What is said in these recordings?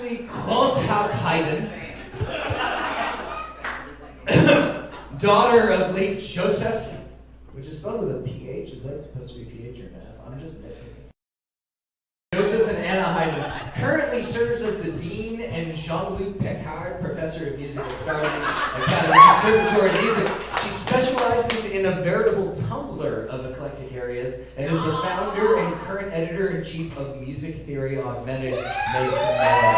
Ashley Klosshaus-Hayden, daughter of late Joseph, which is spelled with a PH. Is that supposed to be PH or an F? I'm just nitpicking. Joseph and Anna Hayden currently serves as the Dean and Jean-Luc Picard Professor of Music at Starling Academy Conservatory of Music. She specializes in a veritable tumbler of eclectic areas and is the founder and current editor-in-chief of Music Theory Augmented. Make some noise.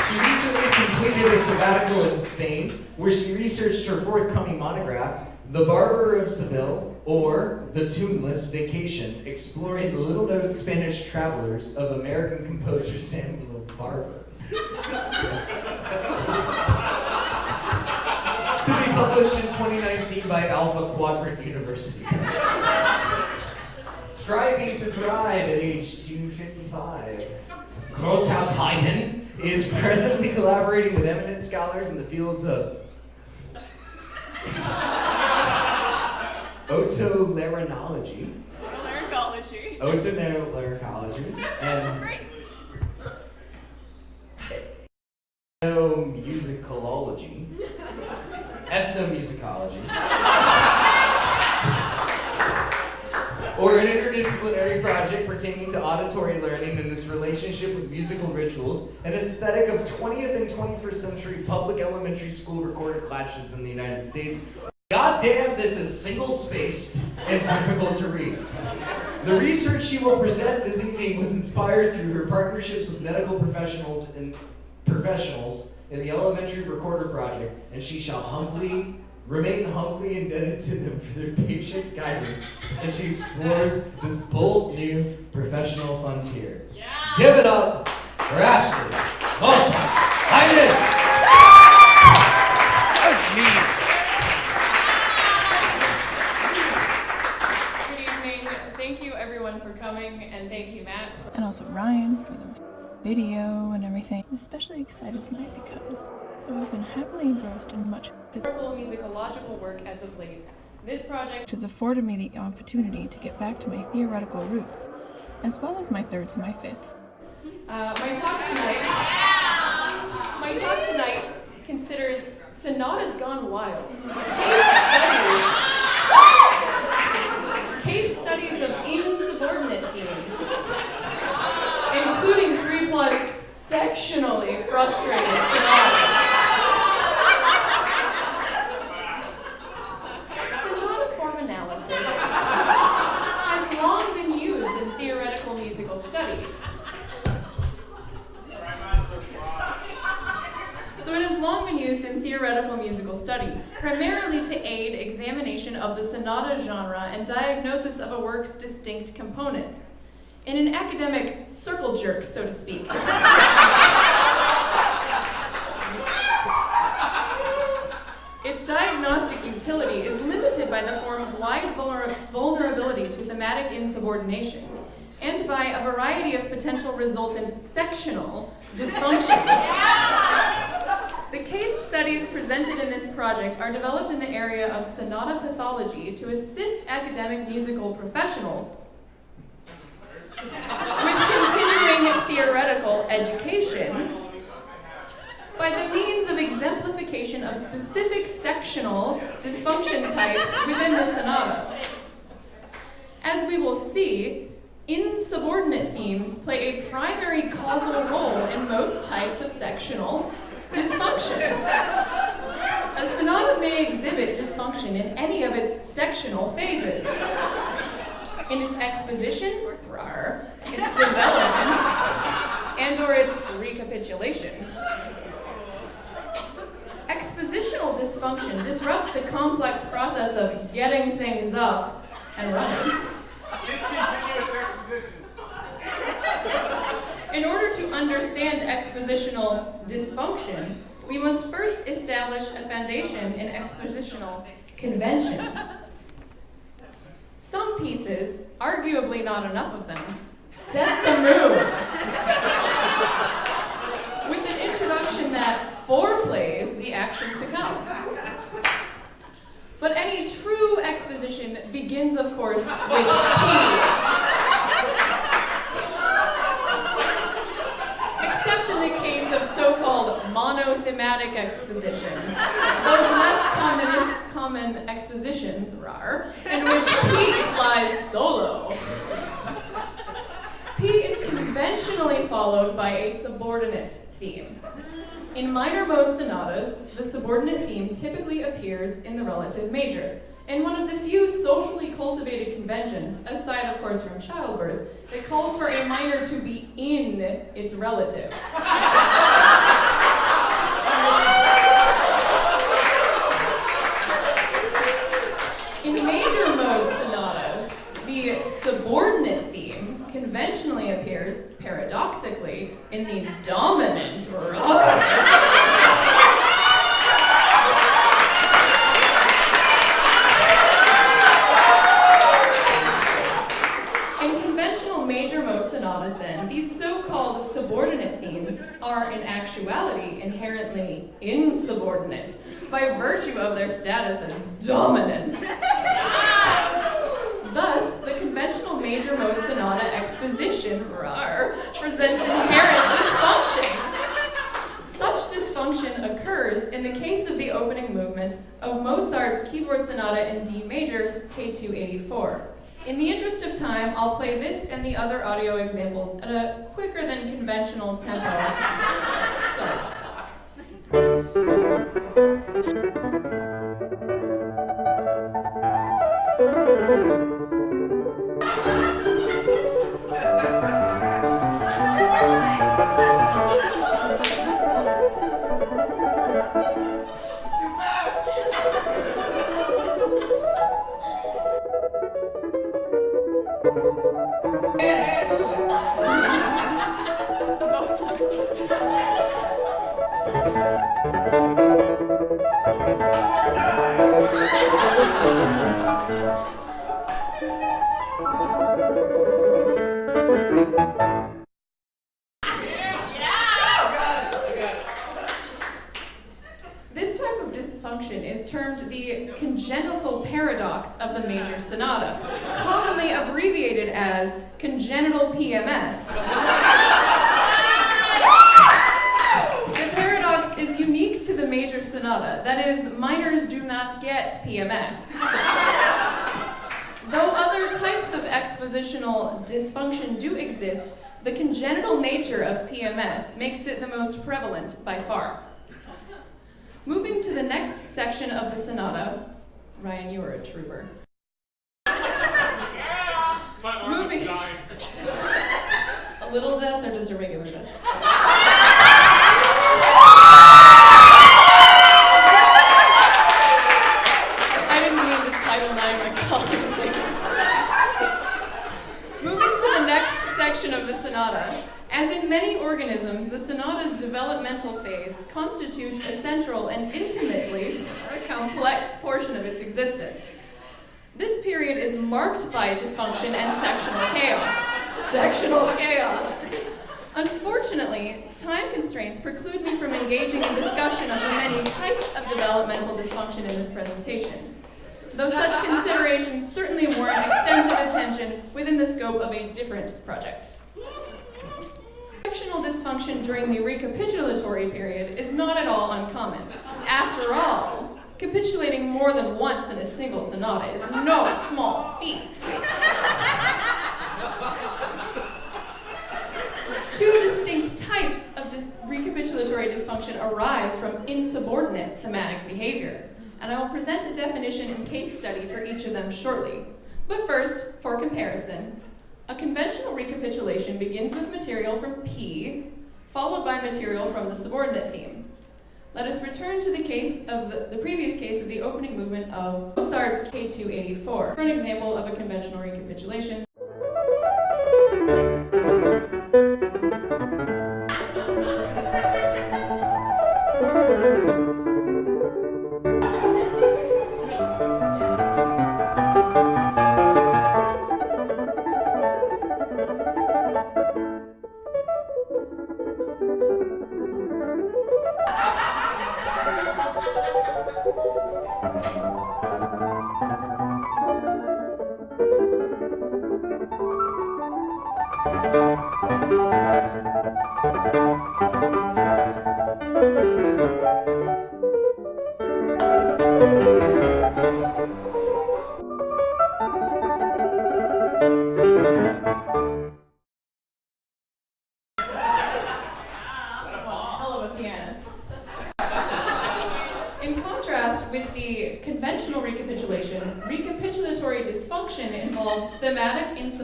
She recently completed a sabbatical in Spain, where she researched her forthcoming monograph, The Barber of Seville, or The Tuneless Vacation, exploring the little-known Spanish travelers of American composer Samuel Barber. To be published in 2019 by Alpha Quadrant University Press. Striving to thrive at age 255, Klosshaus-Hayden is presently collaborating with eminent scholars in the fields of otolaryngology, and ethnomusicology, or an interdisciplinary project pertaining to auditory learning and its relationship with musical rituals, an aesthetic of 20th and 21st century public elementary school recorded classes in the United States. Goddamn, this is single-spaced and difficult to read. The research she will present this evening was inspired through her partnerships with medical professionals in the Elementary Recorder Project, and she shall remain humbly indebted to them for their patient guidance as she explores this bold new professional frontier. Yeah. Give it up for Ashley Klosshaus-Hayden. Thank you everyone for coming, and thank you Matt. And also Ryan for the video and everything. I'm especially excited tonight because though I've been happily engrossed in much historical musicological work as of late, this project has afforded me the opportunity to get back to my theoretical roots, as well as my thirds and my fifths. My talk tonight considers Sonatas Gone Wild. Case studies of insubordinate themes, including 3+ sectionally frustrated sonatas. Sonata form analysis has long been used in theoretical musical study. Primarily to aid examination of the sonata genre and diagnosis of a work's distinct components. In an academic circle jerk, so to speak. Its diagnostic utility is limited by the form's wide vulnerability to thematic insubordination, and by a variety of potential resultant sectional dysfunctions. The case studies presented in this project are developed in the area of sonata pathology to assist academic musical professionals with continuing theoretical education by the means of exemplification of specific sectional dysfunction types within the sonata. As we will see, insubordinate themes play a primary causal role in most types of sectional dysfunction. A sonata may exhibit dysfunction in any of its sectional phases. In its exposition, its development, and/or its recapitulation. Expositional dysfunction disrupts the complex process of getting things up and running. Discontinuous expositions. In order to understand expositional dysfunction, we must first establish a foundation in expositional convention. Some pieces, arguably not enough of them, set the mood with an introduction that foreplays the action to come. But any true exposition begins, of course, with key. conventionally followed by a subordinate theme. In minor mode sonatas, the subordinate theme typically appears in the relative major, and one of the few socially cultivated conventions, aside of course from childbirth, that calls for a minor to be in its relative. In major mode sonatas, the subordinate theme conventionally appears, paradoxically, in the dominant In conventional major mode sonatas, then, these so-called subordinate themes are in actuality inherently insubordinate by virtue of their status as dominant. Thus, the conventional major mode sonata exposition presents inherent dysfunction. Such dysfunction occurs in the case of the opening movement of Mozart's keyboard sonata in D major, K284. In the interest of time, I'll play this and the other audio examples at a quicker than conventional tempo. Sorry about that. The Mozart. This type of dysfunction is termed the congenital paradox of the major sonata, commonly abbreviated as congenital PMS. The paradox is unique to the major sonata, that is, minors do not get PMS. Though other types of expositional dysfunction do exist, the congenital nature of PMS makes it the most prevalent by far. Moving to the next section of the sonata, Ryan, you are a trooper. My arm is dying. A little death or just a regular death? I didn't mean to Title IX my colleagues. Moving to the next section of the sonata. As in many organisms, the sonata's developmental phase constitutes a central and intimately complex portion of its existence. This period is marked by dysfunction and sectional chaos. Sectional chaos! Unfortunately, time constraints preclude me from engaging in discussion of the many types of developmental dysfunction in this presentation, though such considerations certainly warrant extensive attention within the scope of a different project. Sectional dysfunction during the recapitulatory period is not at all uncommon. After all, capitulating more than once in a single sonata is no small feat. Two distinct types of recapitulatory dysfunction arise from insubordinate thematic behavior, and I will present a definition and case study for each of them shortly. But first, for comparison, a conventional recapitulation begins with material from P, followed by material from the subordinate theme. Let us return to the case of the previous case of the opening movement of Mozart's K284 for an example of a conventional recapitulation.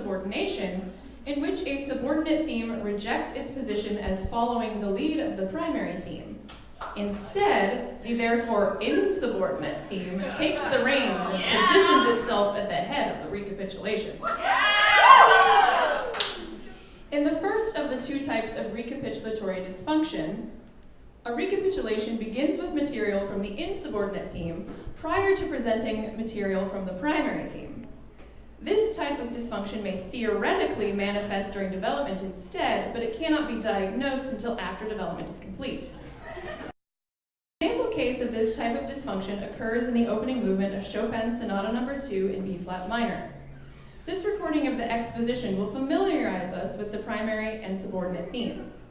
insubordination, in which a subordinate theme rejects its position as following the lead of the primary theme. Instead, the therefore insubordinate theme takes the reins and positions itself at the head of the recapitulation. In the first of the two types of recapitulatory dysfunction, a recapitulation begins with material from the insubordinate theme prior to presenting material from the primary theme. This type of dysfunction may theoretically manifest during development instead, but it cannot be diagnosed until after development is complete. An example case of this type of dysfunction occurs in the opening movement of Chopin's Sonata No. 2 in B-flat minor. This recording of the exposition will familiarize us with the primary and subordinate themes.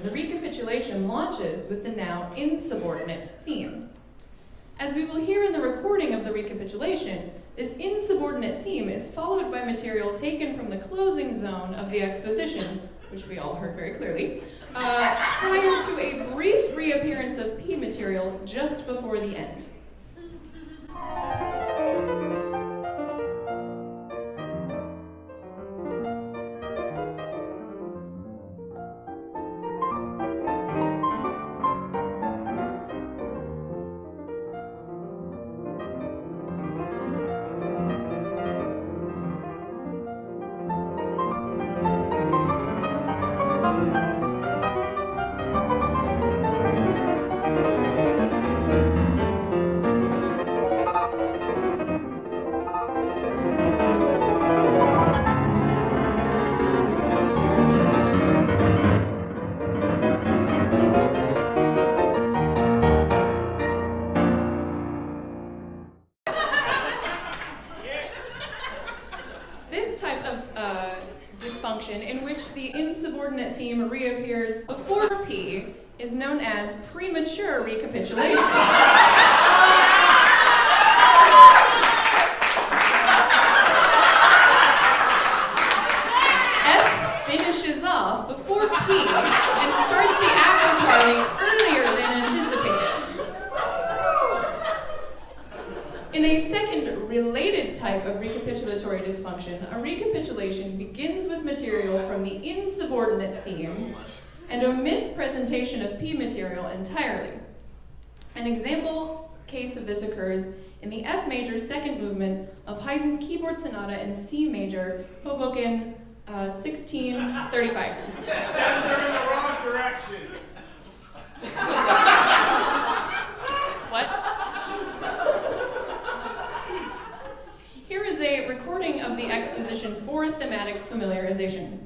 The recapitulation launches with the now insubordinate theme. As we will hear in the recording of the recapitulation, this insubordinate theme is followed by material taken from the closing zone of the exposition, which we all heard very clearly, prior to a brief reappearance of P material just before the end. In which the insubordinate theme reappears before P is known as premature recapitulation. S finishes off before P and starts the after party earlier than anticipated. In a second related type of recapitulatory dysfunction, a recapitulation begins with material from the insubordinate theme and omits presentation of P material entirely. An example case of this occurs in the F major second movement of Haydn's keyboard sonata in C major, Hoboken 1635. They're in the wrong direction. What? Here is a recording of the exposition for thematic familiarization.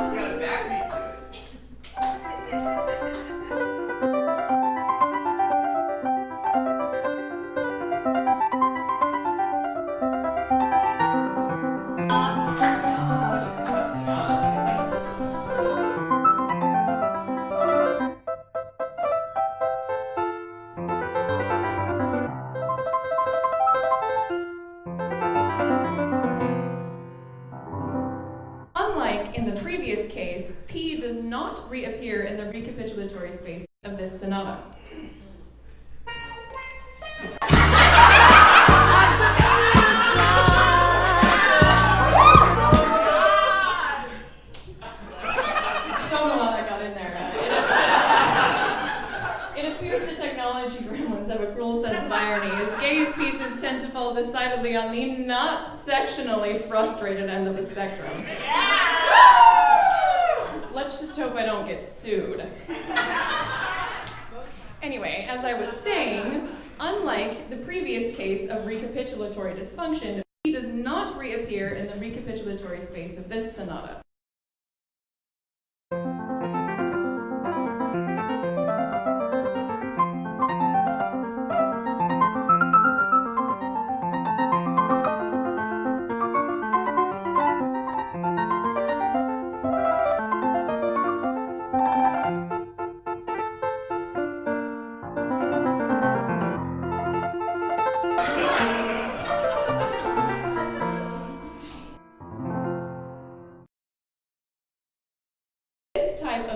It's got a backbeat to it. case, P does not reappear in the recapitulatory space of this sonata. Don't know how that got in there. It appears the technology gremlins have a cruel sense of irony, as Gay's pieces tend to fall decidedly on the not sectionally frustrated end of the spectrum. Let's just hope I don't get sued. Anyway, as I was saying, unlike the previous case of recapitulatory dysfunction, P does not reappear in the recapitulatory space of this sonata.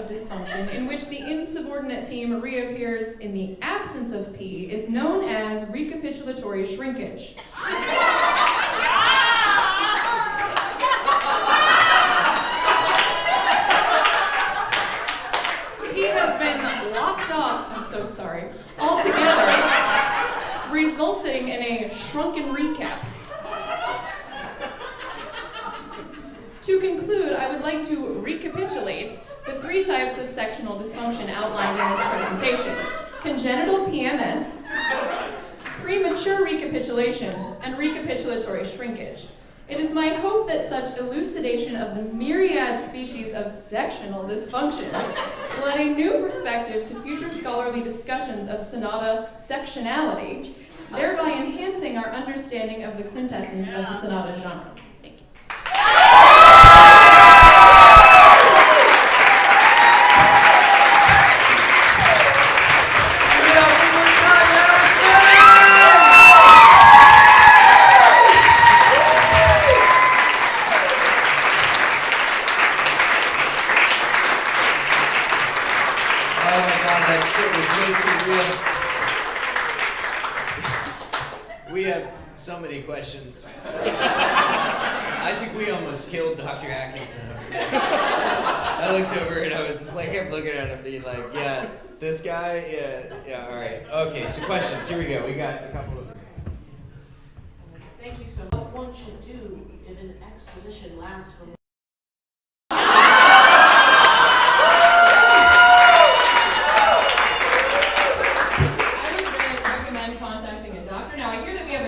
Dysfunction in which the insubordinate theme reappears in the absence of P is known as recapitulatory shrinkage. P has been locked off, I'm so sorry, altogether, resulting in a shrunken recap. To conclude, I would like to recapitulate the three types of sectional dysfunction outlined in this presentation: congenital PMS, premature recapitulation, and recapitulatory shrinkage. It is my hope that such elucidation of the myriad species of sectional dysfunction will add a new perspective to future scholarly discussions of sonata sectionality, thereby enhancing our understanding of the quintessence of the sonata genre. Thank you. We have so many questions. I think we almost killed Dr. Atkinson. I looked over and I was just like, kept looking at him being like, yeah, this guy, yeah, all right. Okay, so questions, here we go. We got a couple of them. Thank you so much. What one should do if an exposition lasts for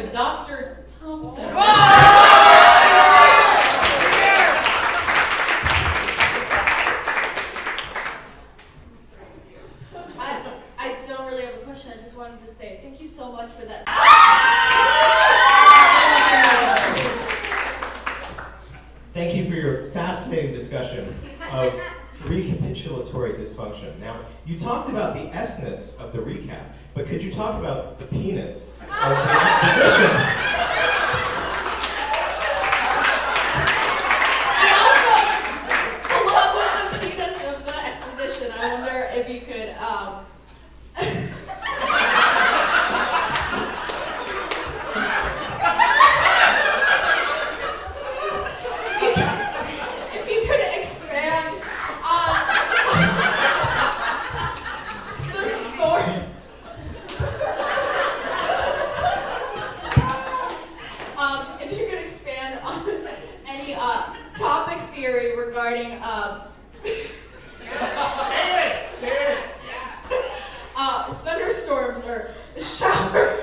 Dr. Thompson. I don't really have a question. I just wanted to say thank you so much for that. Thank you for your fascinating discussion of recapitulatory dysfunction. Now, you talked about the S-ness of the recap, but could you talk about the penis of the exposition? Along with the penis of the exposition, I wonder if you could, if you could expand on the story. If you could expand on any topic theory regarding thunderstorms or showers.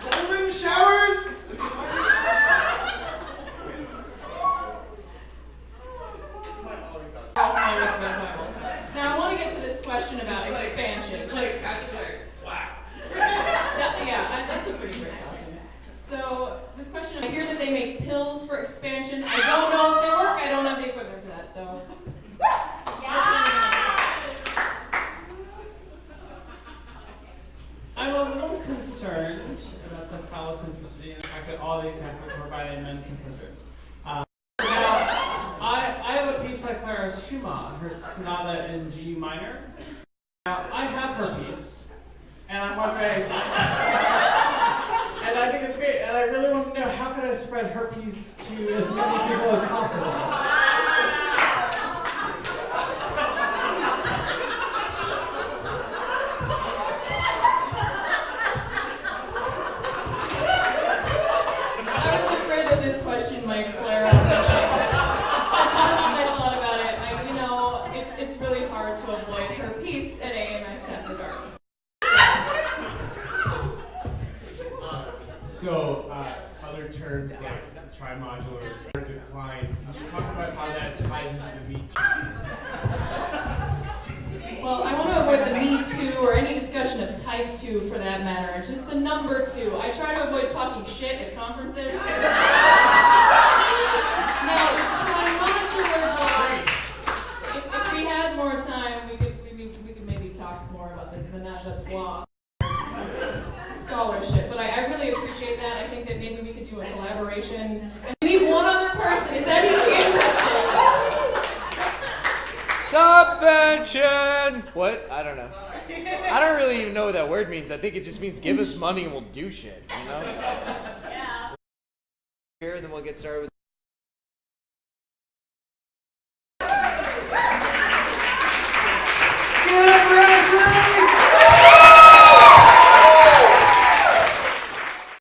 Golden showers? Now I want to get to this question about expansion. Wow. That's a pretty great question. So this question, I hear that they make pills for expansion. I don't know if they work. I don't have the equipment for that. So. I'm a little concerned about the phallocentricity and the fact that all the examples were by men composers. Now, I have a piece stars Schumann, her sonata in G minor. Now, I have herpes, and I'm wondering, and I think it's great, and I really want to know how can I spread herpes to as many people as possible? I was afraid that this question might flare up, and as much as I thought about it, it's really hard to avoid herpes at AMS after dark. So, other terms like trimodular or decline. Talk about how that ties into the meat. Well, I want to avoid the Me Too or any discussion of Type 2 for that matter. It's just the number 2. I try to avoid talking shit at conferences. Now, the trimodular block, if we had more time, we could maybe talk more about this menage a trois scholarship. But I really appreciate that. I think that maybe we could do a collaboration. And we need one other person. Is anybody interested? Subvention! What? I don't know. I don't really even know what that word means. I think it just means give us money and we'll do shit, you know? Yeah. Here, then we'll get started with